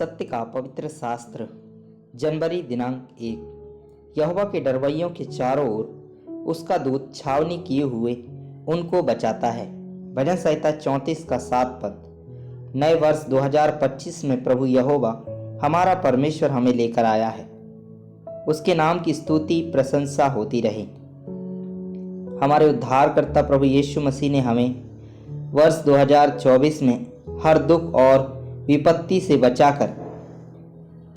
सत्य का पवित्र शास्त्र जनवरी दिनांक 1। यहोवा के डरवैयों के चारों ओर उसका दूत छावनी किए हुए उनको बचाता है। भजन संहिता 34 का 7 पद। नए वर्ष 2025 में प्रभु यहोवा हमारा परमेश्वर हमें लेकर आया है। उसके नाम की स्तुति प्रशंसा होती रहे। हमारे उद्धारकर्ता प्रभु यीशु मसीह ने हमें वर्ष 2024 में हर दुख और विपत्ति से बचाकर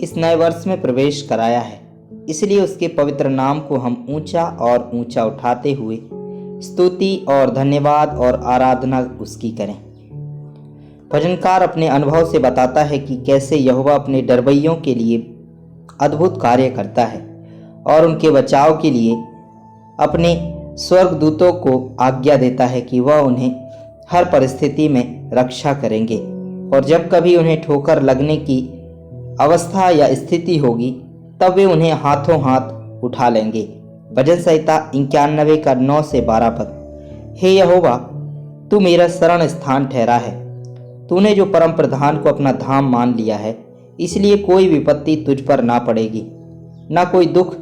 इस नए वर्ष में प्रवेश कराया है। इसलिए उसके पवित्र नाम को हम ऊंचा और ऊंचा उठाते हुए स्तुति और धन्यवाद और आराधना उसकी करें। भजनकार अपने अनुभव से बताता है कि कैसे यहोवा अपने डरवैयों के लिए अद्भुत कार्य करता है और उनके बचाव के लिए अपने स्वर्गदूतों को आज्ञा देता है कि वह उन्हें हर परिस्थिति में रक्षा करेंगे और जब कभी उन्हें ठोकर लगने की अवस्था या स्थिति होगी तब वे उन्हें हाथों हाथ उठा लेंगे। भजन संहिता 91 का 9 से 12 पद। हे यहोवा, तू मेरा शरण स्थान ठहरा है। तूने जो परम प्रधान को अपना धाम मान लिया है, इसलिए कोई विपत्ति तुझ पर ना पड़ेगी, ना कोई दुख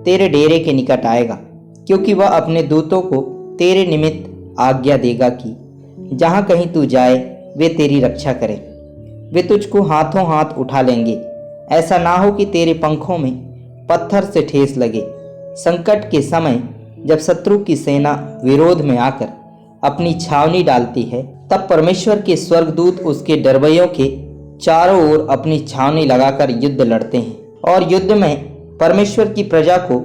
तेरे डेरे के निकट आएगा, क्योंकि वह अपने दूतों को तेरे निमित्त आज्ञा देगा कि जहाँ कहीं तू जाए वे तेरी रक्षा करें। वे तुझको हाथों हाथ उठा लेंगे। ऐसा ना हो कि तेरे पंखों में पत्थर से ठेस लगे। संकट के समय जब शत्रु की सेना विरोध में आकर अपनी छावनी डालती है, तब परमेश्वर के स्वर्गदूत उसके डरवैयों के चारों ओर अपनी छावनी लगाकर युद्ध लड़ते हैं और युद्ध में परमेश्वर की प्रजा को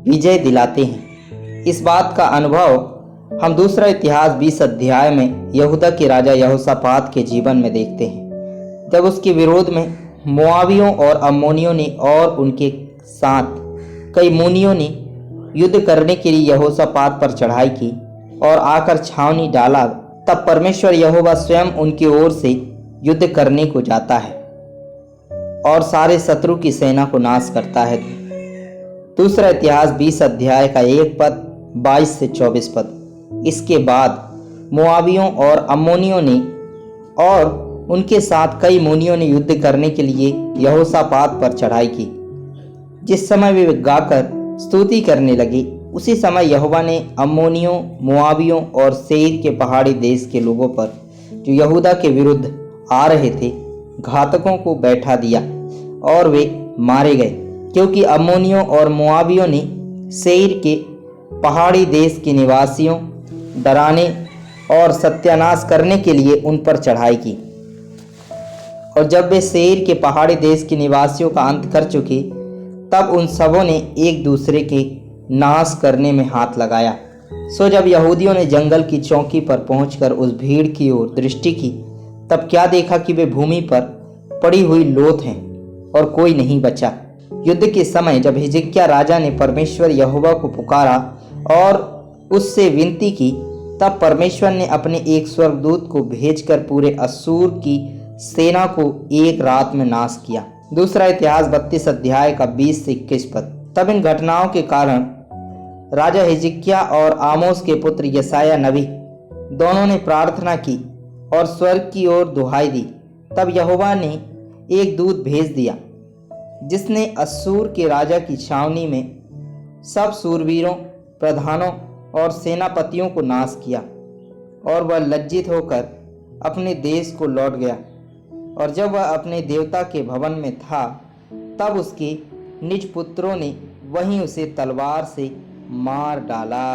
विजय दिलाते हैं। इस बात का अनुभव हम दूसरा इतिहास 20 अध्याय में यहूदा के राजा यहोशापात के जीवन में देखते हैं, जब उसके विरोध में मोआबियों और अम्मोनियों ने और उनके साथ कई मुनियों ने युद्ध करने के लिए यहोशापात पर चढ़ाई की और आकर छावनी डाला। तब परमेश्वर यहोवा स्वयं उनकी ओर से युद्ध करने को जाता है और सारे शत्रु की सेना को नाश करता है। दूसरा इतिहास 20 अध्याय का 1 पद 22 से 24 पद। इसके बाद मोआबियों और अम्मोनियों ने और उनके साथ कई मुनियों ने युद्ध करने के लिए यहोशापात पर चढ़ाई की। जिस समय वे गाकर स्तुति करने लगे, उसी समय यहोवा ने अम्मोनियों, मोआबियों और सेईर के पहाड़ी देश के लोगों पर जो यहूदा के विरुद्ध आ रहे थे, घातकों को बैठा दिया और वे मारे गए, क्योंकि अम्मोनियों और मोआबियों ने सेईर के पहाड़ी देश के निवासियों डराने और सत्यानाश करने के लिए उन पर चढ़ाई की। और जब वे सेईर के पहाड़ी देश के निवासियों का अंत कर चुके, तब उन सबों ने एक दूसरे के नाश करने में हाथ लगाया। सो जब यहूदियों ने जंगल की चौकी पर पहुंचकर उस भीड़ की ओर दृष्टि की, तब क्या देखा कि वे भूमि पर पड़ी हुई लोथ हैं और कोई नहीं बचा। युद्ध के समय जब हिजकिय्याह राजा ने परमेश्वर यहोवा को पुकारा और उससे विनती की, तब परमेश्वर ने अपने एक स्वर्गदूत को भेजकर पूरे अश्शूर की सेना को एक रात में नाश किया। दूसरा इतिहास 32 अध्याय का 20 से 21 पद। तब इन घटनाओं के कारण राजा हिजकिय्याह और आमोस के पुत्र यशायाह नबी दोनों ने प्रार्थना की और स्वर्ग की ओर दुहाई दी। तब यहोवा ने एक दूत भेज दिया, जिसने अश्शूर के राजा की छावनी में सब शूरवीरों, प्रधानों और सेनापतियों को नाश किया, और वह लज्जित होकर अपने देश को लौट गया। और जब वह अपने देवता के भवन में था, तब उसके निज पुत्रों ने वहीं उसे तलवार से मार डाला।